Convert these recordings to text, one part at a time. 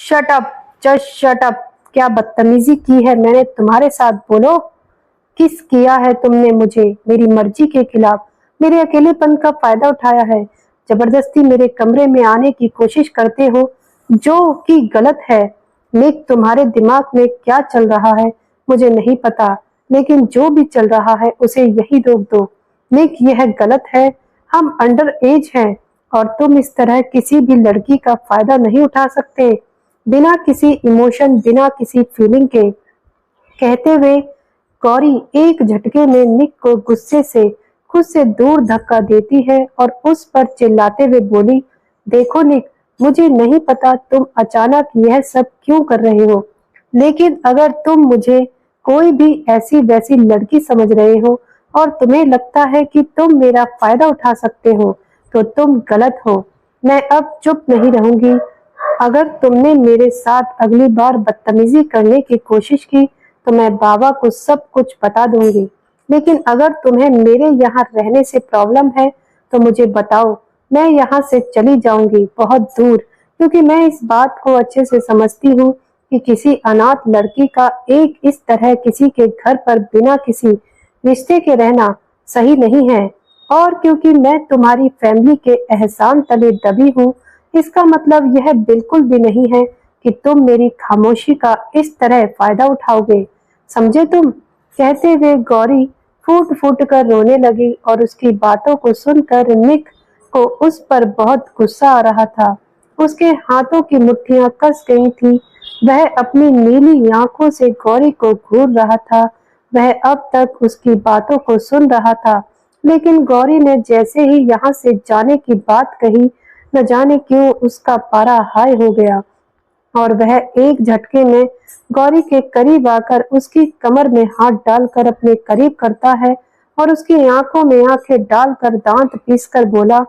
Shut up, just shut up. क्या बदतमीजी की है मैंने तुम्हारे साथ, बोलो। किस किया है तुमने मुझे, मेरी मर्जी के खिलाफ मेरे अकेलेपन का फायदा उठाया है, जबरदस्ती मेरे कमरे में आने की कोशिश करते हो, जो कि गलत है। निक, तुम्हारे दिमाग में क्या चल रहा है मुझे नहीं पता, लेकिन जो भी चल रहा है उसे यही रोक दो। निक, यह गलत है। हम अंडर एज हैं और तुम इस तरह किसी भी लड़की का फायदा नहीं उठा सकते, बिना किसी इमोशन, बिना किसी फीलिंग के। कहते हुए गौरी एक झटके में निक को गुस्से से खुद से दूर धक्का देती है और उस पर चिल्लाते हुए बोली, देखो निक, मुझे नहीं पता तुम अचानक यह सब क्यों कर रहे हो, लेकिन अगर तुम मुझे कोई भी ऐसी वैसी लड़की समझ रहे हो और तुम्हें लगता है कि तुम मेरा फायदा उठा सकते हो, तो तुम गलत हो। मैं अब चुप नहीं रहूंगी। अगर तुमने मेरे साथ अगली बार बदतमीजी करने की कोशिश की तो मैं बाबा को सब कुछ बता दूंगी। लेकिन अगर तुम्हें मेरे यहाँ रहने से प्रॉब्लम है तो मुझे बताओ, मैं यहाँ से चली जाऊंगी बहुत दूर, क्योंकि मैं इस बात को अच्छे से समझती हूँ कि किसी अनाथ लड़की का एक इस तरह किसी के घर पर बिना किसी रिश्ते के रहना सही नहीं है। और क्योंकि मैं तुम्हारी फैमिली के एहसान तले दबी हूँ, इसका मतलब यह बिल्कुल भी नहीं है कि तुम मेरी खामोशी का इस तरह फायदा उठाओगे, समझे तुम। कहते हुए गौरी फूट फूट कर रोने लगी और उसकी बातों को सुनकर निक को उस पर बहुत गुस्सा आ रहा था। उसके हाथों की मुट्ठियां कस गई थी। वह अपनी नीली आंखों से गौरी को घूर रहा था। वह अब तक उसकी बातों को सुन रहा था, लेकिन गौरी ने जैसे ही यहाँ से जाने की बात कही, न जाने क्यों उसका पारा हाई हो गया और वह एक झटके में गौरी के करीब आकर उसकी कमर में हाथ डालकर अपने करीब करता है और उसकी आंखों में आंखें डालकर दांत पीसकर बोला,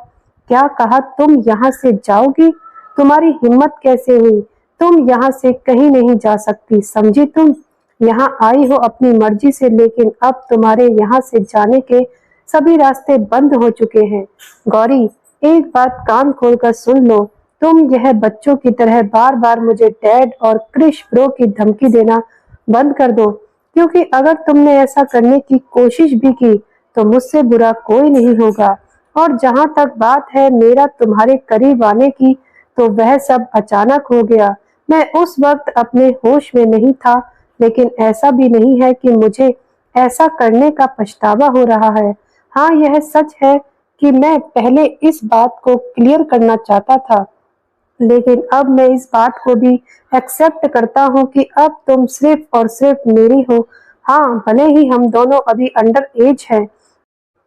क्या कहा, तुम यहाँ से जाओगी? तुम्हारी हिम्मत कैसे हुई? तुम यहाँ से कहीं नहीं जा सकती, समझी तुम। यहाँ आई हो अपनी मर्जी से, लेकिन अब तुम्हारे यहाँ से जाने के सभी रास्ते बंद हो चुके हैं। गौरी, एक बात कान खोलकर सुन लो, तुम यह बच्चों की तरह बार बार मुझे डैड और क्रिश ब्रो की धमकी देना बंद कर दो, क्योंकि अगर तुमने ऐसा करने की कोशिश भी की तो मुझसे बुरा कोई नहीं होगा। और जहां तक बात है मेरा तुम्हारे करीब आने की, तो वह सब अचानक हो गया। मैं उस वक्त अपने होश में नहीं था, लेकिन ऐसा भी नहीं है कि मुझे ऐसा करने का पछतावा हो रहा है। हाँ, यह सच है कि मैं पहले इस बात को क्लियर करना चाहता था, लेकिन अब मैं इस बात को भी एक्सेप्ट करता हूँ कि अब तुम सिर्फ और सिर्फ मेरी हो। हाँ, भले ही हम दोनों अभी अंडर एज हैं,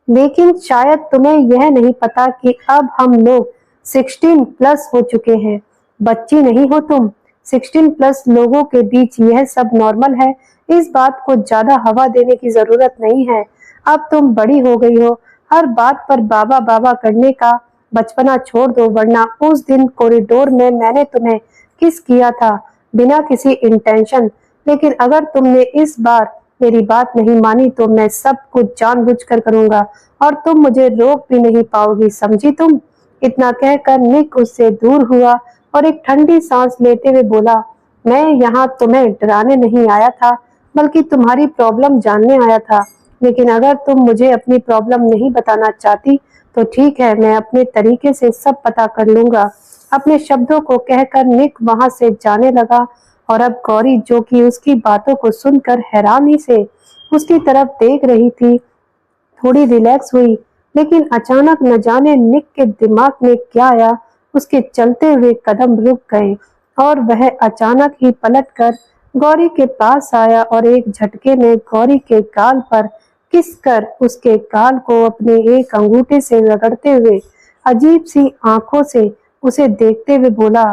लेकिन शायद तुम्हें यह नहीं पता कि अब हम लोग 16 प्लस हो चुके हैं। बच्ची नहीं हो तुम। 16 प्लस लोगों के बीच यह सब नॉर्मल है। इस बात को ज्यादा हवा देने की जरूरत नहीं है। अब तुम बड़ी हो गई हो। हर बात पर बाबा बाबा करने का बचपना छोड़ दो, वरना उस दिन कॉरिडोर में मैंने तुम्हें किस किया था बिना किसी इंटेंशन। लेकिन अगर तुमने इस बार मेरी बात नहीं मानी तो मैं सब कुछ जानबूझकर करूंगा और तुम मुझे रोक भी नहीं पाओगी, समझी तुम। इतना कहकर निक उससे दूर हुआ और एक ठंडी सांस लेते हुए बोला, मैं यहाँ तुम्हें डराने नहीं आया था, बल्कि तुम्हारी प्रॉब्लम जानने आया था। लेकिन अगर तुम मुझे अपनी प्रॉब्लम नहीं बताना चाहती तो ठीक है, मैं अपने तरीके से सब पता कर लूंगा। अपने शब्दों को कहकर निक वहां से जाने लगा और अब गौरी, जो कि उसकी बातों को सुनकर हैरानी से उसकी तरफ देख रही थी, थोड़ी रिलैक्स हुई। लेकिन अचानक न जाने निक के दिमाग में क्या आया, उसके चलते हुए कदम रुक गए और वह अचानक ही पलटकर गौरी के पास आया और एक झटके में गौरी के गाल पर किस कर उसके गाल को अपने एक अंगूठे से रगड़ते हुए अजीब सी आंखों से उसे देखते हुए बोला,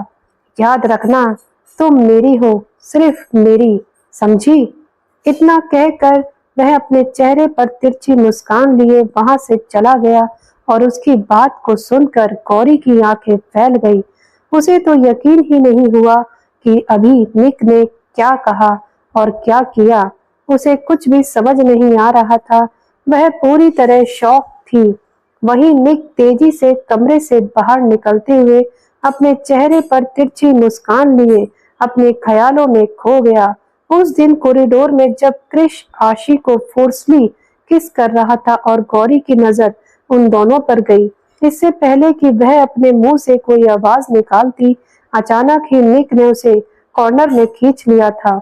याद रखना, तुम मेरी हो, सिर्फ मेरी, समझी। इतना कहकर वह अपने चेहरे पर तिरछी मुस्कान लिए वहां से चला गया और उसकी बात को सुनकर गौरी की आंखें फैल गई। उसे तो यकीन ही नहीं हुआ कि अभी निक ने क्या कहा और क्या किया। उसे कुछ भी समझ नहीं आ रहा था। वह पूरी तरह शॉक थी। वहीं निक तेजी से कमरे से बाहर निकलते हुए अपने चेहरे पर तिरछी मुस्कान लिए अपने ख्यालों में खो गया। उस दिन कॉरिडोर में जब क्रिश आशी को फोर्सली किस कर रहा था और गौरी की नजर उन दोनों पर गई, इससे पहले कि वह अपने मुंह से कोई आवाज निकालती, अचानक ही निक ने उसे कॉर्नर में खींच लिया था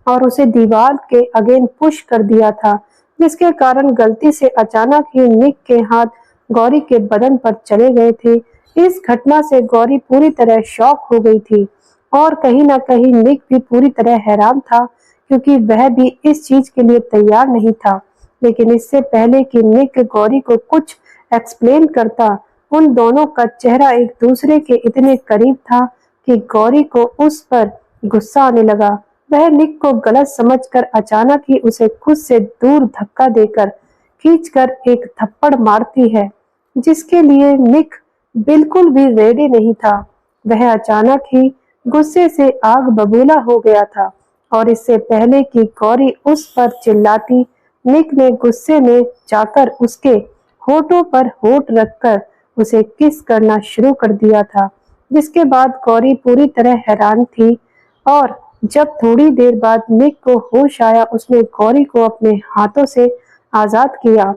और उसे दीवार के अगेन पुश कर दिया था, जिसके कारण गलती से अचानक ही निक के हाथ गौरी के बदन पर चले गए थे। इस घटना से गौरी पूरी तरह शॉक हो गई थी और कहीं ना कहीं निक भी पूरी तरह हैरान था, क्योंकि वह भी इस चीज के लिए तैयार नहीं था। लेकिन इससे पहले कि निक गौरी को कुछ एक्सप्लेन करता, उन दोनों का चेहरा एक दूसरे के इतने करीब था कि गौरी को उस पर गुस्सा आने लगा। वह निक को गलत समझकर अचानक ही उसे खुद से दूर धक्का देकर खींचकर एक थप्पड़ मारती है, जिसके लिए निक बिल्कुल भी रेडी नहीं था। वह अचानक ही गुस्से से आग बबूला हो गया था और इससे पहले कि गौरी उस पर चिल्लाती, निक ने गुस्से में जाकर उसके होठों पर होठ रखकर उसे किस करना शुरू कर दिया था, जिसके बाद गौरी पूरी तरह हैरान थी। और जब थोड़ी देर बाद निक को होश आया, उसने गौरी को अपने हाथों से आजाद किया।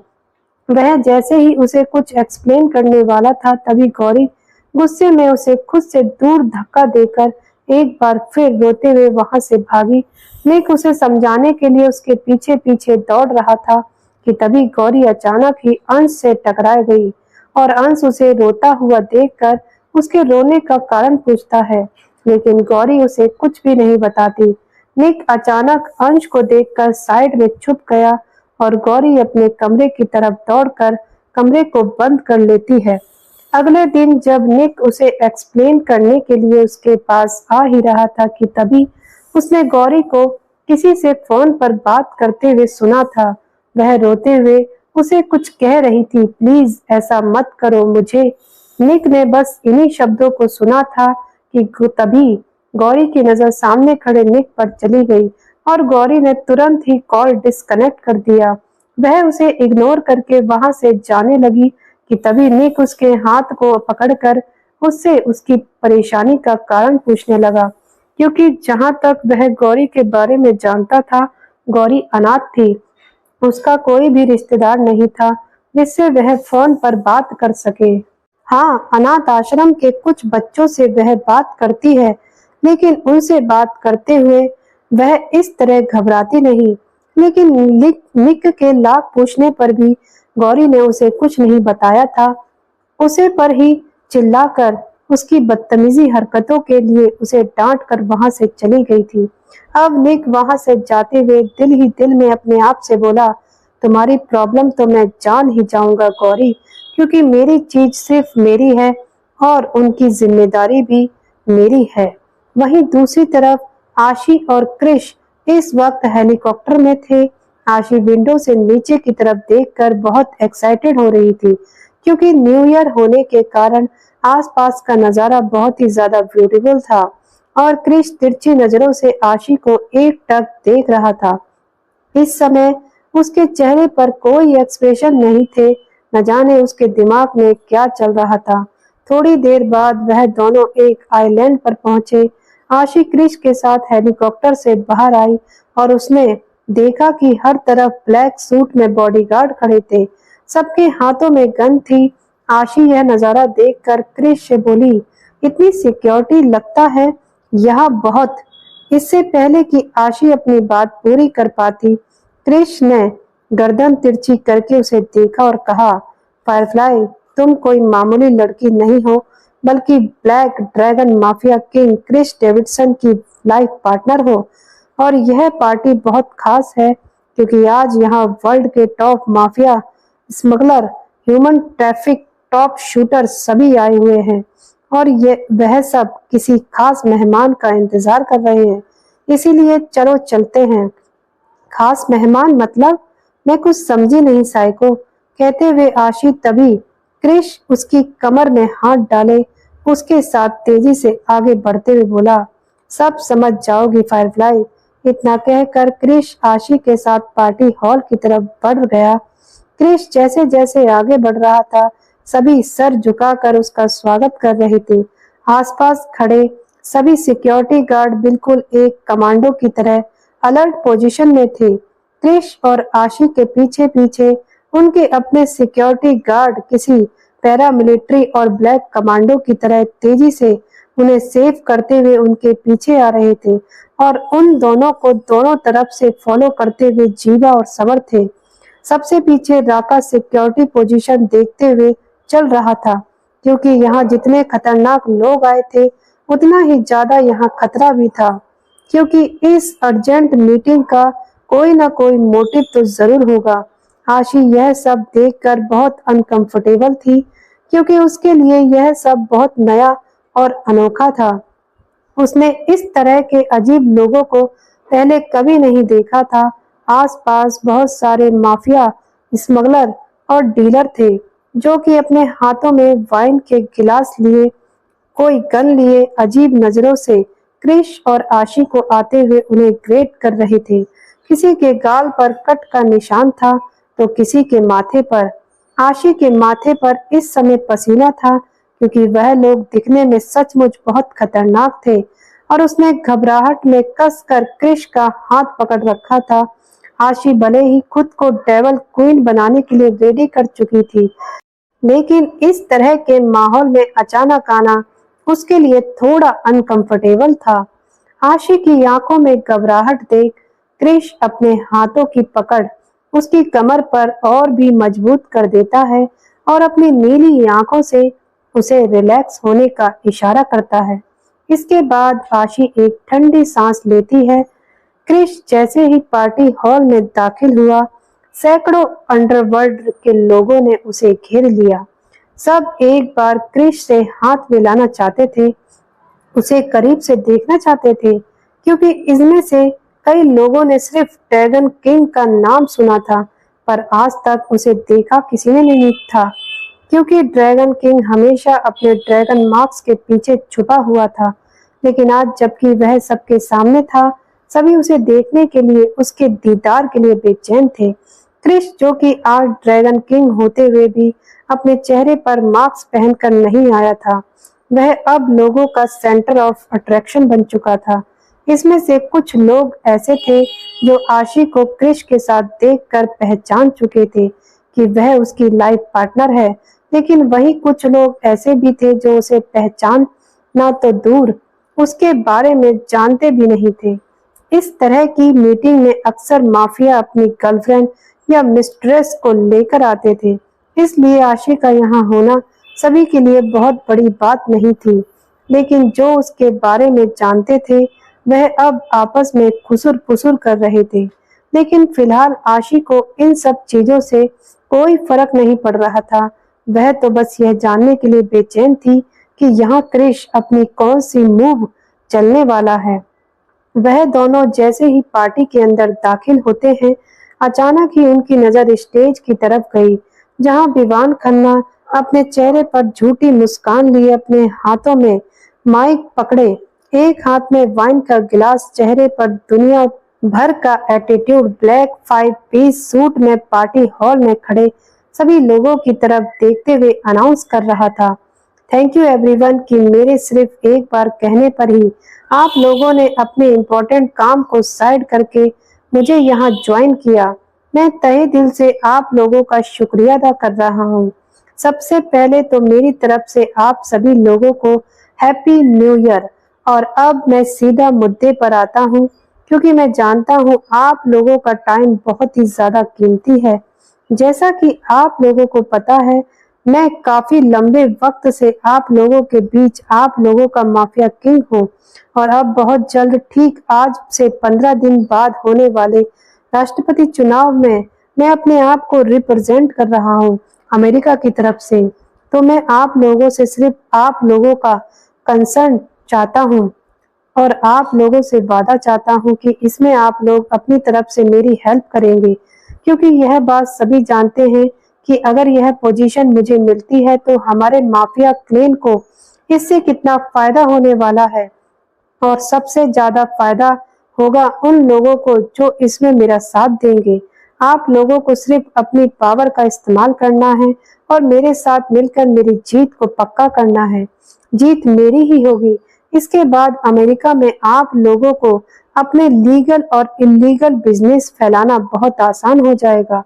वह जैसे ही उसे कुछ एक्सप्लेन करने वाला था, तभी गौरी गुस्से में उसे खुद से दूर धक्का देकर एक बार फिर रोते हुए वहां से भागी। निक उसे समझाने के लिए उसके पीछे पीछे दौड़ रहा था कि तभी गौरी अचानक ही अंश से टकरा गई और अंश उसे रोता हुआ देखकर उसके रोने का कारण पूछता है, लेकिन गौरी उसे कुछ भी नहीं बताती। निक अचानक अंश को देखकर साइड में छुप गया और गौरी अपने कमरे की तरफ दौड़कर कमरे को बंद कर लेती है। अगले दिन जब निक उसे एक्सप्लेन करने के लिए उसके पास आ ही रहा था कि तभी उसने गौरी को किसी से फोन पर बात करते हुए सुना था। वह रोते हुए उसे कुछ कह रही थी, प्लीज ऐसा मत करो मुझे। निक ने बस इन्हीं शब्दों को सुना था कि तभी गौरी की नजर सामने खड़े निक पर चली गई और गौरी ने तुरंत ही कॉल डिस्कनेक्ट कर दिया। वह उसे इग्नोर करके वहां से जाने लगी कि तभी निक उसके हाथ को पकड़कर उससे उसकी परेशानी का कारण पूछने लगा, क्योंकि जहां तक वह गौरी के बारे में जानता था, गौरी अनाथ थी। उसका कोई भी रिश्तेदार नहीं था जिससे वह फोन पर बात कर सके। हाँ, अनाथ आश्रम के कुछ बच्चों से वह बात करती है, लेकिन उनसे बात करते हुए वह इस तरह घबराती नहीं। लेकिन निक के लाख पूछने पर भी गौरी ने उसे कुछ नहीं बताया था। उसे पर ही चिल्लाकर उसकी बदतमीजी हरकतों के लिए उसे डांट कर वहां से चली गई थी। अब निक वहां से जाते हुए दिल ही दिल में अपने आप से बोला, तुम्हारी प्रॉब्लम तो मैं जान ही जाऊंगा गौरी, क्योंकि मेरी चीज सिर्फ मेरी है और उनकी जिम्मेदारी भी मेरी है। वहीं दूसरी तरफ आशी और क्रिश इस वक्त हेलीकॉप्टर में थे। आशी विंडो से नीचे की तरफ देखकर बहुत एक्साइटेड हो रही थी, क्योंकि न्यू ईयर होने के कारण आसपास का नजारा बहुत ही ज्यादा ब्यूटीफुल था और क्रिश तिरछी नजरों से आशी को एक टक देख रहा था। इस समय उसके चेहरे पर कोई एक्सप्रेशन नहीं थे, न जाने उसके दिमाग में क्या चल रहा था। थोड़ी देर बाद वह दोनों एक आइलैंड पर पहुंचे। आशी क्रिश के साथ हेलीकॉप्टर से बाहर आई और उसने देखा कि हर तरफ ब्लैक सूट में बॉडीगार्ड खड़े थे, सबके हाथों में गन थी। आशी यह नजारा देखकर क्रिश से बोली, इतनी सिक्योरिटी लगता है यहाँ बहुत। इससे पहले कि आशी अपनी बात पूरी कर पाती, क्रिश ने गर्दन तिरछी करके उसे देखा और कहा, फायरफ्लाई, तुम कोई मामूली लड़की नहीं हो, बल्कि black dragon mafia king Krish Davidson की लाइफ पार्टनर हो। और यह पार्टी बहुत खास है, क्योंकि आज यहाँ वर्ल्ड के top mafia, smuggler, human traffic, top shooter सभी आए हुए हैं और ये वह सब किसी खास मेहमान का इंतजार कर रहे हैं। इसीलिए चलो चलते हैं। खास मेहमान मतलब? मैं कुछ समझी नहीं साइको। कहते हुए आशी तभी क्रिश उसकी कमर में हाथ डाले उसके साथ तेजी से आगे बढ़ते हुए बोला, सब समझ जाओगी फायरफ्लाई। इतना कहकर क्रिश आशी के साथ पार्टी हॉल की तरफ बढ़ गया। क्रिश जैसे जैसे आगे बढ़ रहा था, सभी सर झुकाकर उसका स्वागत कर रहे थे। आसपास खड़े सभी सिक्योरिटी गार्ड बिल्कुल एक कमांडो की तरह अलर्ट पोजीशन में थे। क्रिश और आशी के पीछे पीछे उनके अपने सिक्योरिटी गार्ड किसी पैरामिलिट्री और ब्लैक कमांडो की तरह तेजी से उन्हें सेव करते हुए उनके पीछे आ रहे थे और उन दोनों को दोनों तरफ से फॉलो करते हुए जीवा और समर थे। सबसे पीछे राका सिक्योरिटी पोजीशन देखते हुए चल रहा था, क्योंकि यहाँ जितने खतरनाक लोग आए थे उतना ही ज्यादा यहाँ खतरा भी था, क्योंकि इस अर्जेंट मीटिंग का कोई ना कोई मोटिव तो जरूर होगा। आशी यह सब देखकर बहुत अनकंफर्टेबल थी, क्योंकि उसके लिए यह सब बहुत नया और अनोखा था। उसने इस तरह के अजीब लोगों को पहले कभी नहीं देखा था। आसपास बहुत सारे माफिया, स्मगलर और डीलर थे, जो कि अपने हाथों में वाइन के गिलास लिए, कोई गन लिए अजीब नजरों से क्रिश और आशी को आते हुए उन्हें ग्रेट कर रहे थे। किसी के गाल पर कट का निशान था तो किसी के माथे पर। आशी के माथे पर इस समय पसीना था, क्योंकि वह लोग दिखने में सचमुच बहुत खतरनाक थे और उसने घबराहट में कसकर क्रिश का हाथ पकड़ रखा था। आशी भले ही खुद को डेवल क्वीन बनाने के लिए रेडी कर चुकी थी, लेकिन इस तरह के माहौल में अचानक आना उसके लिए थोड़ा अनकंफर्टेबल था। आशी की आंखों में घबराहट देख क्रिश अपने हाथों की पकड़ उसकी कमर पर और भी मजबूत कर देता है और अपनी नीली आंखों से उसे रिलैक्स होने का इशारा करता है। इसके बाद आशी एक ठंडी सांस लेती है। क्रिश जैसे ही पार्टी हॉल में दाखिल हुआ, सैकड़ों अंडरवर्ल्ड के लोगों ने उसे घेर लिया। सब एक बार क्रिश से हाथ मिलाना चाहते थे, उसे करीब से देखना चाहते थे, क्योंकि इनमें से कई लोगों ने सिर्फ ड्रैगन किंग का नाम सुना था, पर आज तक उसे देखा किसी ने नहीं था, क्योंकि ड्रैगन किंग हमेशा अपने ड्रैगन मार्क्स के पीछे छुपा हुआ था। लेकिन आज जबकि वह सबके सामने था, सभी उसे देखने के लिए, उसके दीदार के लिए बेचैन थे। क्रिश, जो कि आज ड्रैगन किंग होते हुए भी अपने चेहरे पर मास्क पहनकर नहीं आया था, वह अब लोगों का सेंटर ऑफ अट्रैक्शन बन चुका था। इसमें से कुछ लोग ऐसे थे जो आशी को क्रिश के साथ देखकर पहचान चुके थे कि वह उसकी लाइफ पार्टनर है, लेकिन वही कुछ लोग ऐसे भी थे जो उसे पहचानना तो दूर, उसके बारे में जानते भी नहीं थे। इस तरह की मीटिंग में अक्सर माफिया अपनी गर्लफ्रेंड या मिस्ट्रेस को लेकर आते थे, इसलिए आशी का यहाँ होना सभी के लिए बहुत बड़ी बात नहीं थी। लेकिन जो उसके बारे में जानते थे वह अब आपस में खुसुर फुसुर कर रहे थे। लेकिन फिलहाल आशी को इन सब चीजों से कोई फर्क नहीं पड़ रहा था। वह तो बस यह जानने के लिए बेचैन थी कि यहाँ क्रिश अपनी कौन सी मूव चलने वाला है। वह दोनों जैसे ही पार्टी के अंदर दाखिल होते हैं, अचानक ही उनकी नजर स्टेज की तरफ गई, जहां विवान खन्ना अपने चेहरे पर झूठी मुस्कान लिए अपने हाथों में माइक पकड़े, एक हाथ में वाइन का गिलास, चेहरे पर दुनिया भर का एटीट्यूड, ब्लैक 5 पीस सूट में पार्टी हॉल में खड़े सभी लोगों की तरफ देखते हुए अनाउंस कर रहा था, थैंक यू एवरीवन, कि मेरे सिर्फ एक बार कहने पर ही आप लोगों ने अपने इम्पोर्टेंट काम को साइड करके मुझे यहाँ ज्वाइन किया। मैं तहे दिल से आप लोगों का शुक्रिया अदा कर रहा हूँ। सबसे पहले तो मेरी तरफ से आप सभी लोगों को हैप्पी न्यू ईयर। और अब मैं सीधा मुद्दे पर आता हूँ, क्योंकि मैं जानता हूँ आप लोगों का टाइम बहुत ही ज्यादा कीमती है। जैसा कि आप लोगों को पता है, मैं काफी लंबे वक्त से आप लोगों के बीच आप लोगों का माफिया किंग हूँ, और अब बहुत जल्द, ठीक आज से 15 दिन बाद होने वाले राष्ट्रपति चुनाव में मैं अपने आप को रिप्रेजेंट कर रहा हूँ अमेरिका की तरफ से। तो मैं आप लोगों से सिर्फ आप लोगों का कंसर्न चाहता हूँ और आप लोगों से वादा चाहता हूँ कि इसमें आप लोग अपनी तरफ से मेरी हेल्प करेंगे, क्योंकि यह बात सभी जानते हैं कि अगर यह पोजीशन मुझे मिलती है तो हमारे माफिया क्लेन को इससे कितना फायदा होने वाला है, और सबसे ज्यादा फायदा होगा उन लोगों को जो इसमें मेरा साथ देंगे। आप लोगों को सिर्फ अपनी पावर का इस्तेमाल करना है और मेरे साथ मिलकर मेरी जीत को पक्का करना है। जीत मेरी ही होगी, इसके बाद अमेरिका में आप लोगों को अपने लीगल और इलीगल बिजनेस फैलाना बहुत आसान हो जाएगा,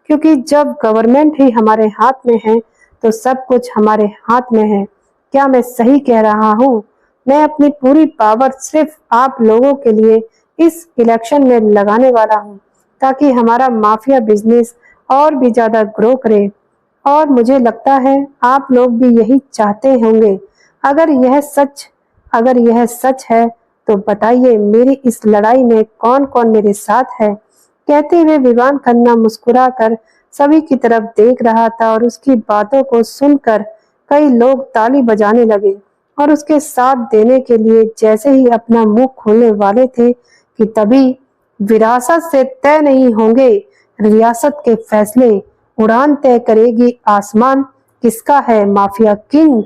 क्योंकि जब गवर्नमेंट ही हमारे हाथ में है तो सब कुछ हमारे हाथ में है। क्या मैं सही कह रहा हूँ? मैं अपनी पूरी पावर सिर्फ आप लोगों के लिए इस इलेक्शन में लगाने वाला हूँ, ताकि हमारा माफिया बिजनेस और भी ज्यादा ग्रो करे। और मुझे लगता है आप लोग भी यही चाहते होंगे। अगर यह सच अगर यह सच है तो बताइए, मेरी इस लड़ाई में कौन कौन मेरे साथ है? कहते हुए विवान खन्ना मुस्कुराकर सभी की तरफ देख रहा था और उसकी बातों को सुनकर कई लोग ताली बजाने लगे और उसके साथ देने के लिए जैसे ही अपना मुंह खोलने वाले थे कि तभी विरासत से तय नहीं होंगे रियासत के फैसले, उड़ान तय करेगी आसमान, किसका है माफिया किंग।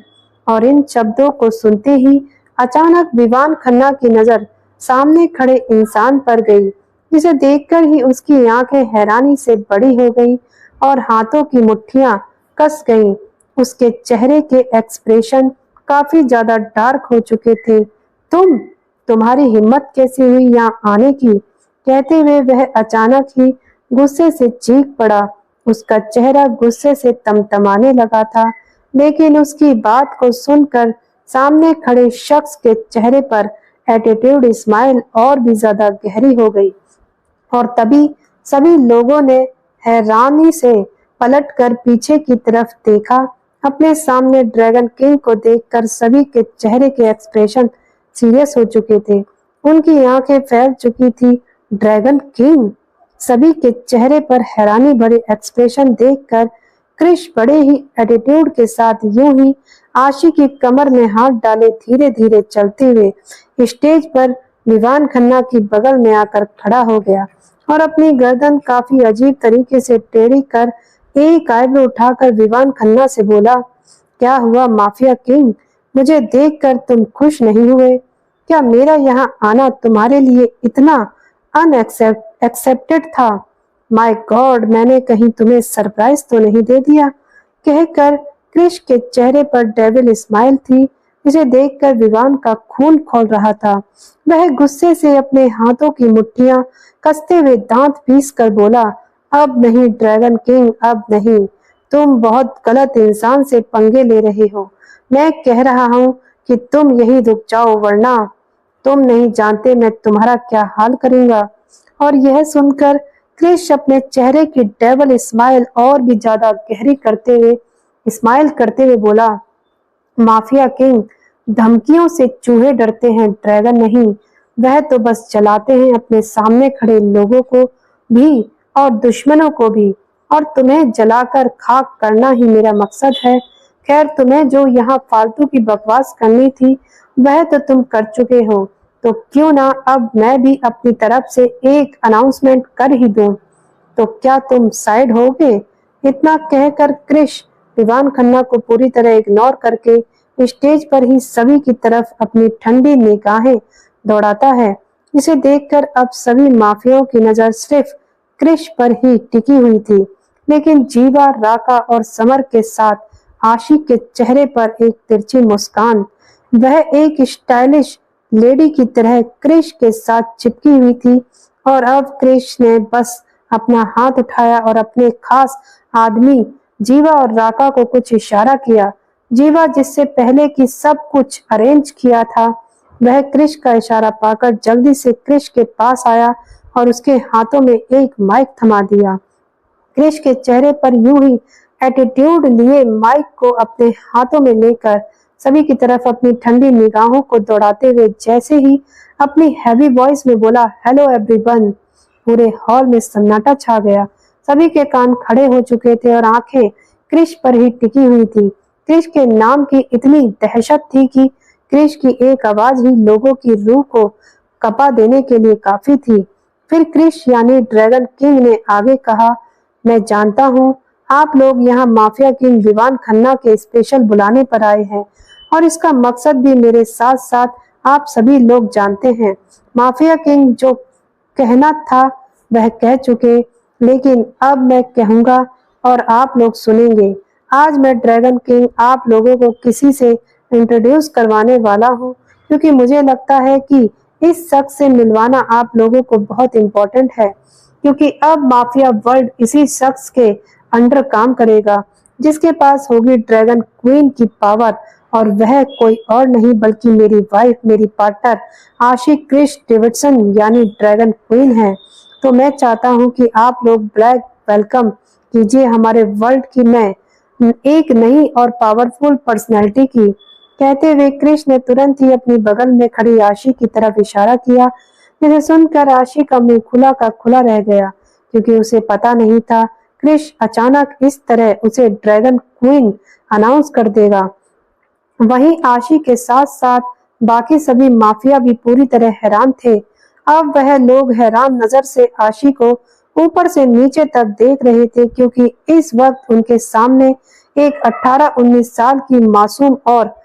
और इन शब्दों को सुनते ही अचानक विवान खन्ना की नजर सामने खड़े इंसान पर गई, जिसे देखकर ही उसकी आंखें हैरानी से बड़ी हो गईं और हाथों की मुट्ठियां कस गईं। उसके चेहरे के एक्सप्रेशन काफी ज्यादा डार्क हो चुके थे। तुम्हारी हिम्मत कैसे हुई यहाँ आने की? कहते हुए वह अचानक ही गुस्से से चीख पड़ा। उसका चेहरा गुस्से से तमतमाने लगा था, लेकिन उसकी बात को सुनकर सामने खड़े शख्स के चेहरे पर एटीट्यूड स्माइल और भी ज्यादा गहरी हो गई। और तभी सभी लोगों ने हैरानी से पलटकर पीछे की तरफ देखा। अपने सामने ड्रैगन किंग को देखकर सभी के चेहरे के एक्सप्रेशन सीरियस हो चुके थे। उनकी आंखें फैल चुकी थी। Dragon king! सभी के चेहरे पर हैरानी भरे एक्सप्रेशन देखकर क्रिश बड़े ही एटीट्यूड के साथ यूं ही आशी की कमर में हाथ डाले धीरे धीरे चलते हुए स्टेज पर विवान खन्ना की बगल में आकर खड़ा हो गया और अपनी गर्दन काफी अजीब तरीके से टेढ़ी कर एक आईब्रो उठाकर विवान खन्ना से बोला, क्या हुआ माफिया किंग? मुझे देखकर तुम खुश नहीं हुए? क्या मेरा यहाँ आना तुम्हारे लिए इतना अनएक्सेप्टेड था? माय गॉड, मैंने कहीं तुम्हें सरप्राइज तो नहीं दे दिया? कहकर क्रिश के चेहरे पर डेविल स्माइल थी, जिसे देखकर विवान का खून खौल रहा था। वह गुस्से से अपने हाथों की मुट्ठियां कसते हुए दांत पीस कर बोला, अब नहीं ड्रैगन किंग, अब नहीं। तुम बहुत गलत इंसान से पंगे ले रहे हो। मैं कह रहा हूँ कि तुम यहीं रुक जाओ, वरना तुम नहीं जानते मैं तुम्हारा क्या हाल करूंगा। और यह सुनकर क्रिश अपने चेहरे की डेविल स्माइल और भी ज्यादा गहरी करते हुए बोला, माफिया किंग, धमकियों से चूहे डरते हैं, ड्रैगन नहीं। वह तो बस जलाते हैं अपने सामने खड़े लोगों को भी और दुश्मनों को भी, और तुम्हें जलाकर खाक करना ही मेरा मकसद है। खैर, तुम्हें जो यहाँ फालतू की बकवास करनी थी वह तो तुम कर चुके हो, तो क्यों ना अब मैं भी अपनी तरफ से एक अनाउंसमेंट कर ही दूं। तो क्या तुम साइड होगे? इतना कहकर क्रिश विवान खन्ना को पूरी तरह इग्नोर करके स्टेज पर ही सभी की तरफ अपनी ठंडी निगाहें दौड़ाता है, जिसे देखकर अब सभी माफियाओं की नजर सिर्फ क्रिश पर ही टिकी हुई थी। लेकिन जीवा, राका और समर के साथ आशिक के चेहरे पर एक तिरछी मुस्कान। वह एक स्टाइलिश लेडी की तरह क्रिश के साथ चिपकी हुई थी और अब क्रिश ने बस अपना हाथ उठाया और अपने खास आदमी जीवा और राका को कुछ इशारा किया। जीवा, जिससे पहले की सब कुछ अरेंज किया था, वह क्रिश का इशारा पाकर जल्दी से क्रिश के पास आया और उसके हाथों में एक माइक थमा दिया। क्रिश के चेहरे पर यूं ही एटीट्यूड लिए माइक को अपने हाथों में लेकर सभी की तरफ अपनी ठंडी निगाहों को दौड़ाते हुए जैसे ही अपनी हैवी वॉइस में बोला, हेलो एवरीवन। पूरे हॉल में सन्नाटा छा गया। सभी के कान खड़े हो चुके थे और आंखें क्रिश पर ही टिकी हुई थी। क्रिश के नाम की इतनी दहशत थी कि क्रिश की एक आवाज ही लोगों की रूह को कपा देने के लिए काफी थी। फिर क्रिश यानी ड्रैगन किंग ने आगे कहा, मैं जानता हूँ आप लोग यहाँ माफिया किंग विवान खन्ना के स्पेशल बुलाने पर आए हैं और इसका मकसद भी मेरे साथ साथ आप सभी लोग जानते हैं। माफिया किंग जो कहना था वह कह चुके, लेकिन अब मैं कहूंगा और आप लोग सुनेंगे। आज मैं ड्रैगन किंग आप लोगों को किसी से इंट्रोड्यूस करवाने वाला हूँ, क्योंकि मुझे लगता है कि इस शख्स से मिलवाना आप लोगों को बहुत इम्पोर्टेंट है, क्योंकि अब माफिया वर्ल्ड इसी शख्स के अंडर काम करेगा, जिसके पास होगी ड्रैगन क्वीन की पावर, और वह कोई और नहीं बल्कि मेरी वाइफ, मेरी पार्टनर आशी क्रिश डेविडसन यानी ड्रैगन क्वीन है। तो मैं चाहता हूं कि आप लोग ब्लैक वेलकम कीजिए हमारे वर्ल्ड की मैं एक नई और पावरफुल पर्सनैलिटी की। कहते हुए क्रिश ने तुरंत ही अपनी बगल में खड़ी आशी की तरफ इशारा किया, जिसे सुनकर आशी का मुंह खुला का खुला रह गया, क्योंकि उसे पता नहीं था क्रिश अचानक इस तरह उसे ड्रैगन क्वीन अनाउंस कर देगा। वहीं आशी के साथ साथ बाकी सभी माफिया भी पूरी तरह हैरान थे। अब वह लोग हैरान नजर से आशी को ऊपर से नीचे तक देख रहे थे, क्योंकि इस वक्त उनके सामने एक 18-19 साल की मासूम और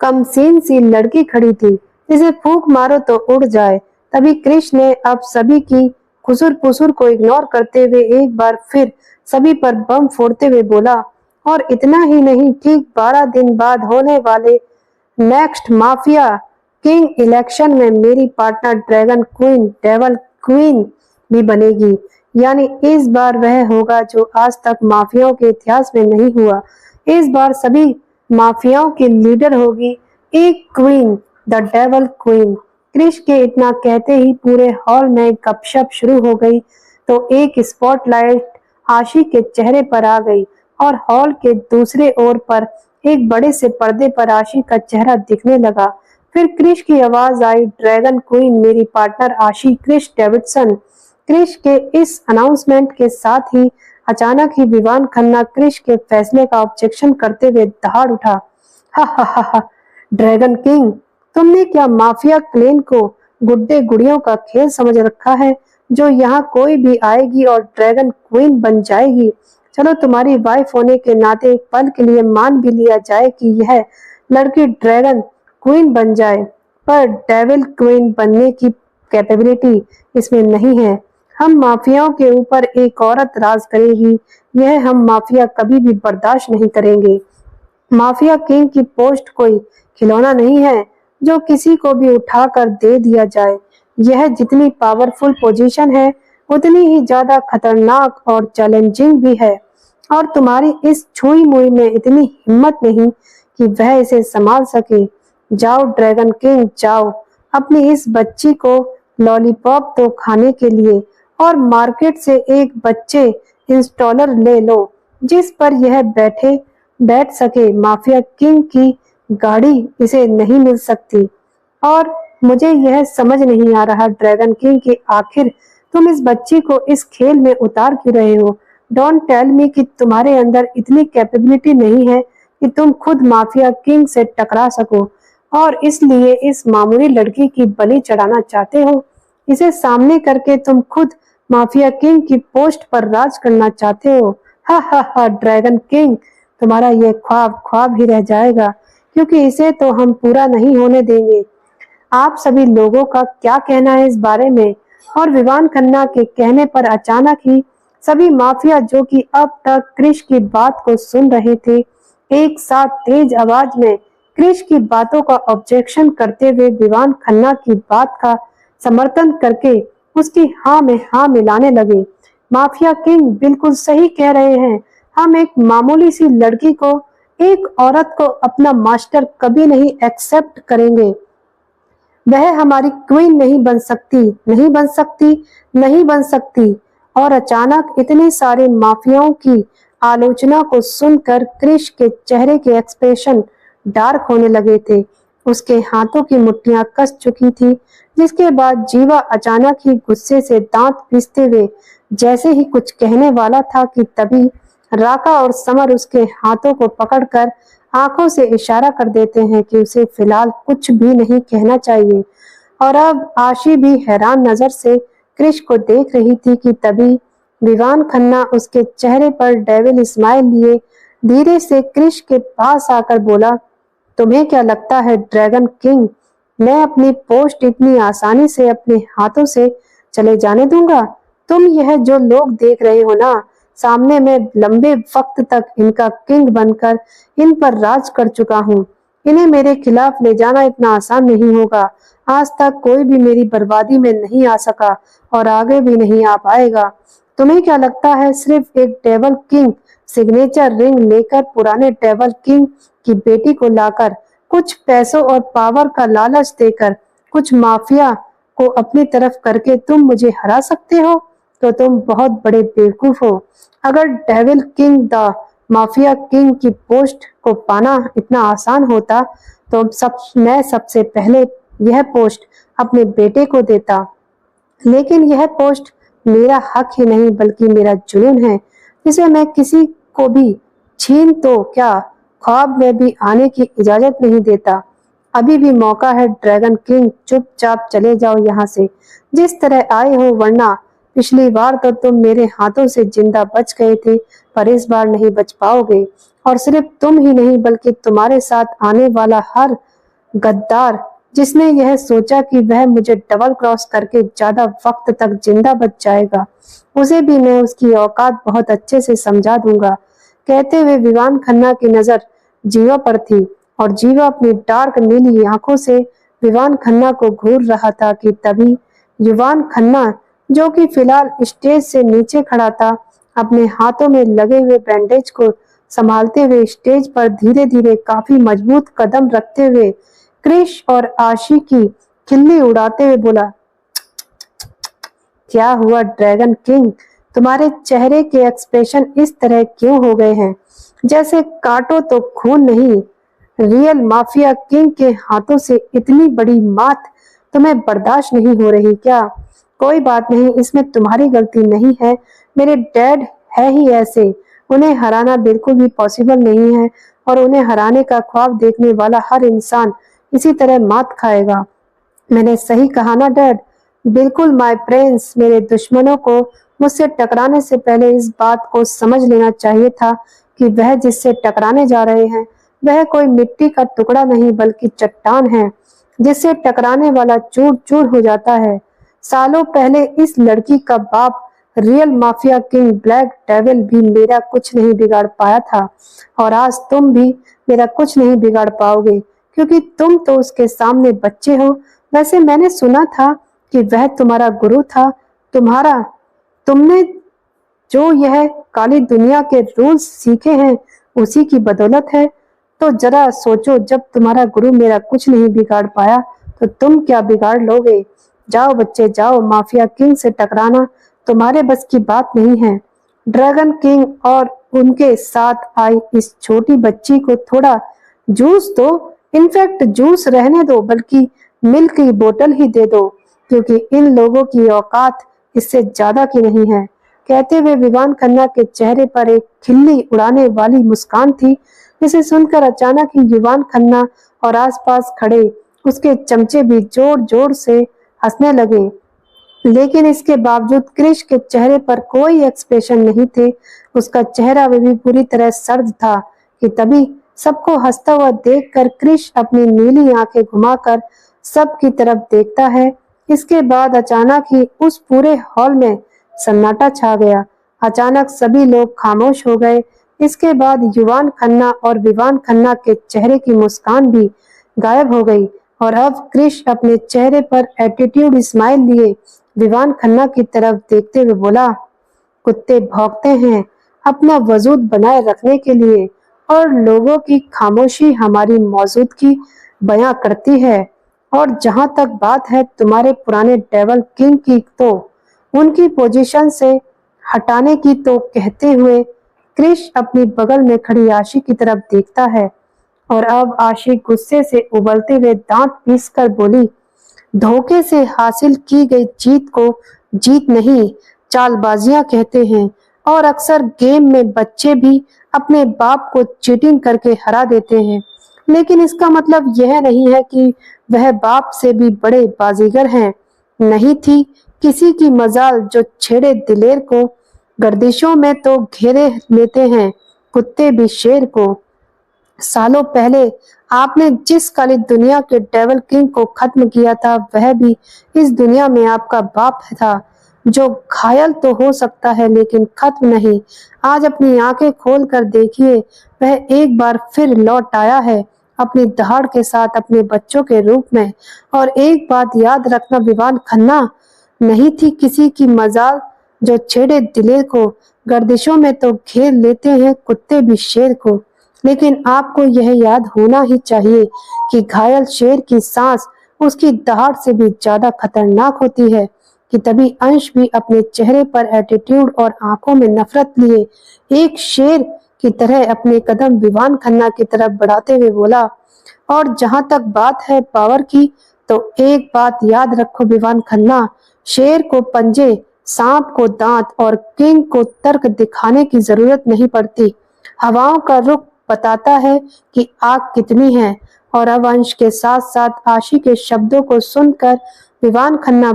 कमसीन सी लड़की खड़ी थी, जिसे फूंक मारो तो उड़ जाए। तभी क्रिश ने अब सभी की खुसुर पुसुर को इग्नोर करते हुए एक बार फिर सभी पर बम फोड़ते हुए बोला, और इतना ही नहीं, ठीक 12 दिन बाद होने वाले नेक्स्ट माफिया किंग इलेक्शन में मेरी partner dragon queen, devil queen भी बनेगी। यानी इस बार वह होगा जो आज तक माफियाओं के इतिहास में नहीं हुआ। इस बार सभी माफियाओं की लीडर होगी एक queen, the devil queen. Krish के इतना कहते ही पूरे हॉल में गपशप शुरू हो गई, तो एक स्पॉटलाइट आशी के चेहरे पर आ गई और हॉल के दूसरे ओर पर एक बड़े से पर्दे पर आशी का चेहरा दिखने लगा। फिर क्रिश की आवाज आई, ड्रैगन क्वीन मेरी पार्टनर आशी क्रिश डेविडसन। क्रिश के इस अनाउंसमेंट के साथ ही अचानक ही विवान खन्ना क्रिश के फैसले का ऑब्जेक्शन करते हुए दहाड़ उठा। हा हा हा हा, ड्रैगन किंग, तुमने क्या माफिया क्लेन को गुड्डे गुड़ियों का खेल समझ रखा है, जो यहाँ कोई भी आएगी और ड्रैगन क्वीन बन जाएगी। चलो तुम्हारी वाइफ होने के नाते एक पल के लिए मान भी लिया जाए कि यह लड़की ड्रैगन क्वीन बन जाए, पर डेविल क्वीन बनने की कैपेबिलिटी इसमें नहीं है। हम माफियाओं के ऊपर एक औरत राज करेगी, यह हम माफिया कभी भी बर्दाश्त नहीं करेंगे। माफिया किंग की पोस्ट कोई खिलौना नहीं है जो किसी को भी उठाकर दे दिया जाए। यह जितनी पावरफुल पोजीशन है, उतनी ही ज्यादा खतरनाक और चैलेंजिंग भी है, और तुम्हारी इस छुई मुई में इतनी हिम्मत नहीं कि वह इसे संभाल सके। जाओ ड्रैगन किंग, जाओ अपनी इस बच्ची को लॉलीपॉप तो खाने के लिए, और मार्केट से एक बच्चे इंस्टॉलर ले लो जिस पर यह बैठ सके। माफिया किंग की गाड़ी इसे नहीं मिल सकती, और मुझे यह समझ नहीं आ रहा ड्रैगन किंग कि आखिर तुम इस बच्ची को इस खेल में उतार क्यों रहे हो। डोंट टेल मी कि तुम्हारे अंदर इतनी कैपेबिलिटी नहीं है कि तुम खुद माफिया किंग से टकरा सको, और इसलिए इस मामूली लड़की की बलि चढ़ाना चाहते हो। इसे सामने करके तुम खुद माफिया किंग की पोस्ट पर राज करना चाहते हो। हा हा हा, ड्रैगन किंग, तुम्हारा ये ख्वाब ख्वाब ही रह जाएगा, क्योंकि इसे तो हम पूरा नहीं होने देंगे। आप सभी लोगों का क्या कहना है इस बारे में। और विवान खन्ना के कहने पर अचानक ही सभी माफिया जो कि अब तक क्रिश की बात को सुन रहे थे, एक साथ तेज आवाज में क्रिश की बातों का ऑब्जेक्शन करते हुए विवान खन्ना की बात का समर्थन करके उसकी हाँ में हाँ मिलाने लगे। माफिया किंग बिल्कुल सही कह रहे हैं, हम एक मामूली सी लड़की को, एक औरत को अपना मास्टर कभी नहीं एक्सेप्ट करेंगे। वह हमारी क्वीन नहीं बन सकती, नहीं बन सकती, नहीं बन सकती। और अचानक इतने सारे माफियाओं की आलोचना को सुनकर क्रिश के चेहरे के एक्सप्रेशन डार्क होने लगे थे। उसके हाथों की मुट्ठियां कस चुकी थी, जिसके बाद जीवा अचानक ही गुस्से से दांत पीसते हुए जैसे ही कुछ कहने वाला था कि तभी राका और समर उसके हाथों को पकड़कर आंखों से इशारा कर देते हैं कि उसे फिलहाल कुछ भी नहीं कहना चाहिए। और अब आशी भी हैरान नजर से क्रिश को देख रही थी कि तभी विवान खन्ना उसके चेहरे पर डेविल स्माइल लिए धीरे से क्रिश के पास आकर बोला, तुम्हें क्या लगता है ड्रैगन किंग, मैं अपनी पोस्ट इतनी आसानी से अपने हाथों से चले जाने दूंगा। तुम यह जो लोग देख रहे हो ना सामने, मैं लंबे वक्त तक इनका किंग बनकर इन पर राज कर चुका हूँ। इन्हें मेरे खिलाफ ले जाना इतना आसान नहीं होगा। आज तक कोई भी मेरी बर्बादी में नहीं आ सका और आगे भी नहीं आ पाएगा। तुम्हें क्या लगता है सिर्फ एक डेविल किंग सिग्नेचर रिंग लेकर, पुराने डेविल किंग की बेटी को लाकर, कुछ पैसों और पावर का लालच देकर, कुछ माफिया को अपनी तरफ करके तुम मुझे हरा सकते हो? तो तुम बहुत बड़े बेवकूफ हो। अगर devil king the mafia king की पोस्ट को पाना इतना आसान होता तो मैं सबसे पहले यह पोस्ट अपने बेटे को देता। लेकिन यह पोस्ट मेरा हक ही नहीं बल्कि मेरा जुनून है, जिसे मैं किसी को भी छीन तो क्या, ख्वाब में भी आने की इजाजत नहीं देता। अभी भी मौका है ड्रैगन किंग, चुपचाप चले जाओ यहाँ से जिस तरह आए हो, वरना पिछली बार तो तुम मेरे हाथों से जिंदा बच गए थे, पर इस बार नहीं बच पाओगे। और सिर्फ तुम ही नहीं बल्कि तुम्हारे साथ आने वाला हर गद्दार जिसने यह सोचा कि वह मुझे डबल क्रॉस करके ज्यादा वक्त तक जिंदा बच जाएगा, उसे भी मैं उसकी औकात बहुत अच्छे से समझा दूंगा। कहते हुए विवान खन्ना की नजर जीवा पर थी और जीवा अपनी डार्क नीली आंखों से विवान खन्ना को घूर रहा था कि तभी युवान खन्ना, जो कि फिलहाल स्टेज से नीचे खड़ा था, अपने हाथों में लगे हुए बैंडेज को संभालते हुए स्टेज पर धीरे धीरे काफी मजबूत कदम रखते हुए क्रिश और आशी की खिल्ली उड़ाते हुए बोला, क्या हुआ ड्रैगन किंग? तुम्हारे चेहरे के एक्सप्रेशन इस तरह क्यों हो गए हैं? जैसे काटो तो खून नहीं। रियल माफिया किंग के हाथों से इतनी बड़ी मात तुम्हें बर्दाश्त नहीं हो रही क्या? कोई बात नहीं, इसमें तुम्हारी गलती नहीं है। मेरे डैड है ही ऐसे, उन्हें हराना बिल्कुल भी पॉसिबल नहीं है और उन्हें हराने का ख्वाब देखने वाला हर इंसान इसी तरह मात खाएगा। मैंने सही कहा ना डैड? बिल्कुल माय प्रिंस। मेरे दुश्मनों को मुझसे टकराने से पहले इस बात को समझ लेना चाहिए था कि वह जिससे टकराने जा रहे हैं वह कोई मिट्टी का टुकड़ा नहीं बल्कि चट्टान है, जिससे टकराने वाला चूर चूर हो जाता है। सालों पहले इस लड़की का बाप real mafia king black devil भी मेरा कुछ नहीं बिगाड़ पाया था और आज तुम भी मेरा कुछ नहीं बिगाड़ पाओगे, क्योंकि तुम तो उसके सामने बच्चे हो। वैसे मैंने सुना था कि वह तुम्हारा गुरु था। तुमने जो यह काली दुनिया के रूल्स सीखे हैं उसी की बदौलत है। तो जरा सोचो, जब तुम्हारा गुरु मेरा कुछ नहीं बिगाड़ पाया तो तुम क्या बिगाड़ लोगे? जाओ बच्चे जाओ, माफिया किंग से टकराना तुम्हारे बस की बात नहीं है। ड्रैगन किंग और उनके साथ आई इस छोटी बच्ची को थोड़ा जूस दो, इनफैक्ट जूस रहने दो बल्कि मिल्क की बोतल ही दे दो, क्योंकि इन लोगों की औकात इससे ज्यादा की नहीं है। कहते हुए विवान खन्ना के चेहरे पर एक खिल्ली उड़ाने वाली मुस्कान थी, जिसे सुनकर अचानक ही युवान खन्ना और आसपास खड़े उसके चमचे भी जोर जोर से हंसने लगे। लेकिन इसके बावजूद क्रिश के चेहरे पर कोई एक्सप्रेशन नहीं थे। उसका चेहरा अभी भी पूरी तरह सर्द था कि तभी सबको हंसता हुआ देखकर क्रिश अपनी नीली आंखें घुमाकर सबकी तरफ देखता है। इसके बाद अचानक ही उस पूरे हॉल में सन्नाटा छा गया। अचानक सभी लोग खामोश हो गए। इसके बाद युवान खन्ना और विवान खन्ना के चेहरे की मुस्कान भी गायब हो गई और अब क्रिश अपने चेहरे पर एटीट्यूड स्माइल लिए विवान खन्ना की तरफ देखते हुए बोला, कुत्ते भौंकते हैं अपना वजूद बनाए रखने के लिए और लोगों की खामोशी हमारी मौजूदगी बयां करती है। और जहां तक बात है तुम्हारे पुराने डेविल किंग की, तो उनकी पोजीशन से हटाने की, तो कहते हुए क्रिश अपनी बगल में खड़ी आशी की तरफ देखता है और अब आशी गुस्से से उबलते हुए दांत पीसकर बोली, धोखे से हासिल की गई जीत को जीत नहीं, चालबाजियां कहते हैं और अक्सर गेम में बच्चे भी अपने बाप को चीटिंग करके हरा देते हैं। लेकिन इसका मतलब यह नहीं है कि वह बाप से भी बड़े बाजीगर हैं। नहीं थी किसी की मजाल जो छेड़े दिलेर को, गर्दिशों में तो घेरे लेते हैं कुत्ते भी शेर को। सालों पहले आपने जिस काली दुनिया के डेविल किंग को खत्म किया था वह भी इस दुनिया में आपका बाप था, जो घायल तो हो सकता है लेकिन खत्म नहीं। आज अपनी आंखें खोल कर देखिए, वह एक बार फिर लौट आया है अपनी दहाड़ के साथ अपने बच्चों के रूप में। और एक बात याद रखना विवान खन्ना, नहीं थी किसी की मजाल जो छेड़े दिले को। गर्दिशों में तो घेर लेते हैं कुत्ते भी शेर को, लेकिन आपको यह याद होना ही चाहिए कि घायल शेर की सांस उसकी दहाड़ से भी ज्यादा खतरनाक होती है। कि तभी अंश भी अपने चेहरे पर एटीट्यूड और आंखों में नफरत लिए एक शेर की तरह अपने कदम विवान खन्ना की तरफ बढ़ाते हुए बोला, और जहां तक बात है पावर की, तो एक बात याद रखो विवान खन्ना, शेर को पंजे, सांप को दांत और किंग को तर्क दिखाने की जरूरत नहीं पड़ती। हवाओं का रुख बताता है कि आग कितनी है। और अब अंश के साथ साथ आशी के शब्दों को सुनकर विवान खन्ना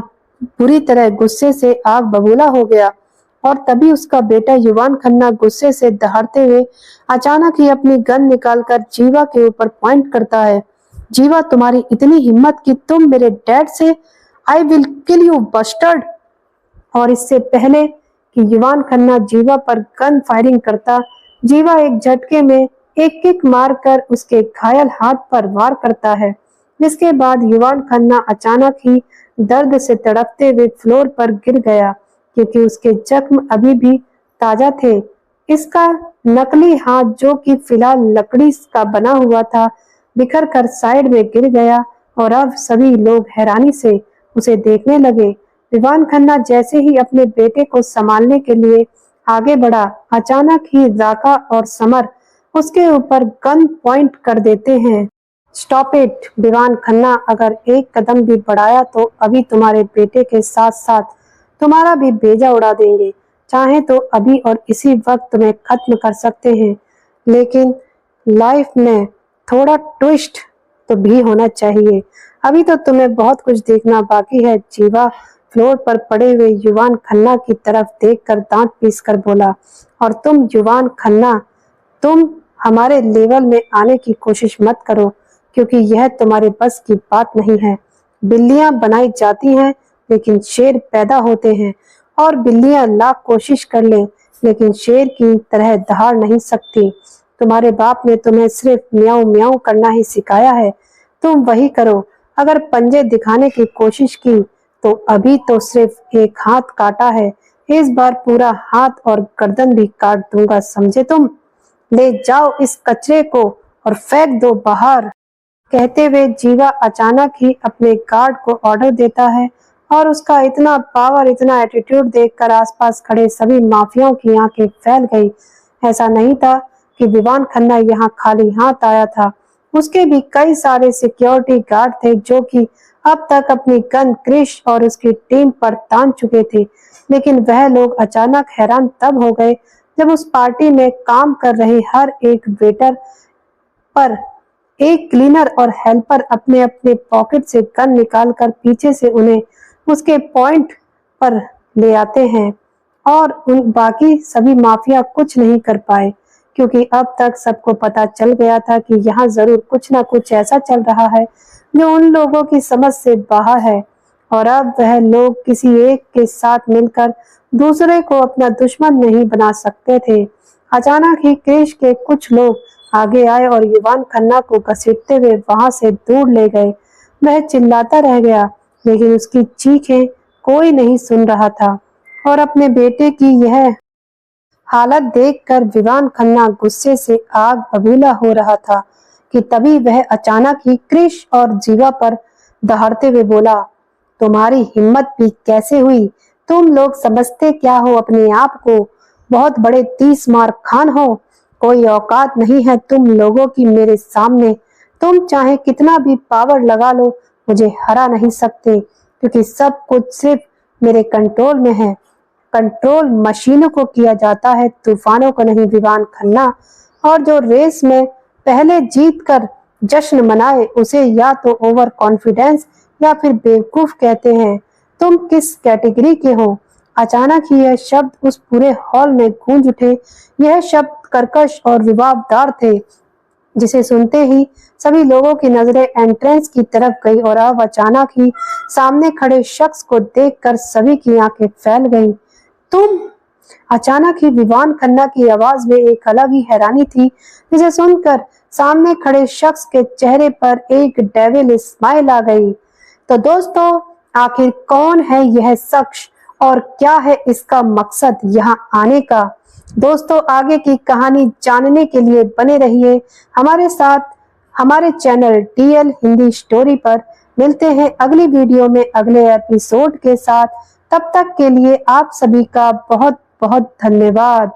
बुरी तरह गुस्से से आग बबूला हो गया। और तभी उसका बेटा युवान खन्ना गुस्से से दहाड़ते हुए अचानक ही अपनी गन निकालकर जीवा के ऊपर पॉइंट करता है। जीवा, तुम्हारी इतनी हिम्मत कि तुम मेरे डैड से I will kill you bustard. और इससे पहले कि युवान खन्ना जीवा पर गन फायरिंग करता, जीवा एक झटके में एक किक मारकर उसके घायल हाथ पर वार करता है, जिसके बाद युवान खन्ना अचानक ही दर्द से तड़पते हुए फ्लोर पर गिर गया, क्योंकि उसके जख्म अभी भी ताजा थे। इसका नकली हाथ, जो कि फिलहाल लकड़ी का बना हुआ था, बिखर कर साइड में गिर गया और अब सभी लोग हैरानी से उसे देखने लगे। विवान खन्ना जैसे ही अपने बेटे को संभालने के लिए आगे बढ़ा, अचानक ही राका और समर उसके ऊपर गन पॉइंट कर देते हैं। स्टॉप इट विवान खन्ना, अगर एक कदम भी बढ़ाया तो अभी तुम्हारे बेटे के साथ साथ तुम्हारा भी बेजा उड़ा देंगे। चाहे तो अभी और इसी वक्त तुम्हें खत्म कर सकते हैं, लेकिन लाइफ में थोड़ा ट्विस्ट तो भी होना चाहिए। अभी तो तुम्हें बहुत कुछ देखना बाकी है। जीवा फ्लोर पर पड़े हुए युवान खन्ना की तरफ देखकर दांत पीसकर बोला, और तुम युवान खन्ना, तुम हमारे लेवल में आने की कोशिश मत करो, क्योंकि यह तुम्हारे बस की बात नहीं है। बिल्लियां बनाई जाती हैं लेकिन शेर पैदा होते हैं, और बिल्लियां लाख कोशिश कर ले लेकिन शेर की तरह दहाड़ नहीं सकती। तुम्हारे बाप ने तुम्हें सिर्फ म्याऊं म्याऊं करना ही सिखाया है, तुम वही करो। अगर पंजे दिखाने की कोशिश की तो अभी तो सिर्फ एक हाथ काटा है, इस बार पूरा हाथ और गर्दन भी काट दूंगा, समझे तुम। ले जाओ इस कचरे को और फेंक दो बाहर। कहते हुए जीवा अचानक ही अपने गार्ड को ऑर्डर देता है, और उसका इतना पावर, इतना एटीट्यूड देखकर आसपास खड़े सभी माफियाओं की आंखें फैल गई। ऐसा नहीं था कि विवान खन्ना यहाँ खाली हाथ आया था, उसके भी कई सारे सिक्योरिटी गार्ड थे जो कि अब तक अपनी गन क्रिश और उसकी टीम पर तान चुके थे। लेकिन वह लोग अचानक हैरान तब हो गए जब उस पार्टी में काम कर रहे हर एक वेटर पर एक क्लीनर और हेल्पर अपने अपने पॉकेट से गन निकालकर पीछे से उन्हें उसके पॉइंट पर ले आते हैं। और उन बाकी सभी माफिया कुछ नहीं कर पाए, क्योंकि अब तक सबको पता चल गया था कि यहाँ जरूर कुछ ना कुछ ऐसा चल रहा है जो उन लोगों की समझ से बाहर है। और अब वह लोग किसी एक के साथ मिलकर दूसरे को अपना दुश्मन नहीं बना सकते थे। अचानक ही क्रिश के कुछ लोग आगे आए और युवान खन्ना को घसीटते हुए वहां से दूर ले गए। वह चिल्लाता रह गया, लेकिन उसकी चीखें कोई नहीं सुन रहा था। और अपने बेटे की यह हालत देखकर विवान खन्ना गुस्से से आग बबूला हो रहा था कि तभी वह अचानक ही क्रिश और जीवा पर दहाड़ते हुए बोला, तुम्हारी हिम्मत भी कैसे हुई? तुम लोग समझते क्या हो अपने आप को? बहुत बड़े 30 मार खान हो, कोई औकात नहीं है तुम लोगों की मेरे सामने। तुम चाहे कितना भी पावर लगा लो, मुझे हरा नहीं सकते, क्योंकि सब कुछ सिर्फ मेरे कंट्रोल में है। कंट्रोल मशीनों को किया जाता है, तूफानों को नहीं विवान खन्ना। और जो रेस में पहले जीत कर जश्न मनाए उसे या तो ओवर कॉन्फिडेंस या फिर बेवकूफ कहते हैं। तुम किस कैटेगरी के हो? अचानक ही यह शब्द उस पूरे हॉल में गूंज उठे। यह शब्द कर्कश और विवाददार थे, जिसे सुनते ही सभी लोगों की नजरें एंट्रेंस की तरफ गई। और अब अचानक ही सामने खड़े शख्स को देखकर सभी की आंखें फैल गईं। तुम अचानक ही विवान खन्ना की आवाज में एक अलग ही हैरानी थी, जिसे सुनकर सामने खड़े शख्स के चेहरे पर एक डेविल स्माइल आ गई। तो दोस्तों, आखिर कौन है यह शख्स और क्या है इसका मकसद यहाँ आने का? दोस्तों, आगे की कहानी जानने के लिए बने रहिए हमारे साथ हमारे चैनल टीएल हिंदी स्टोरी पर। मिलते हैं अगली वीडियो में अगले एपिसोड के साथ। तब तक के लिए आप सभी का बहुत बहुत धन्यवाद।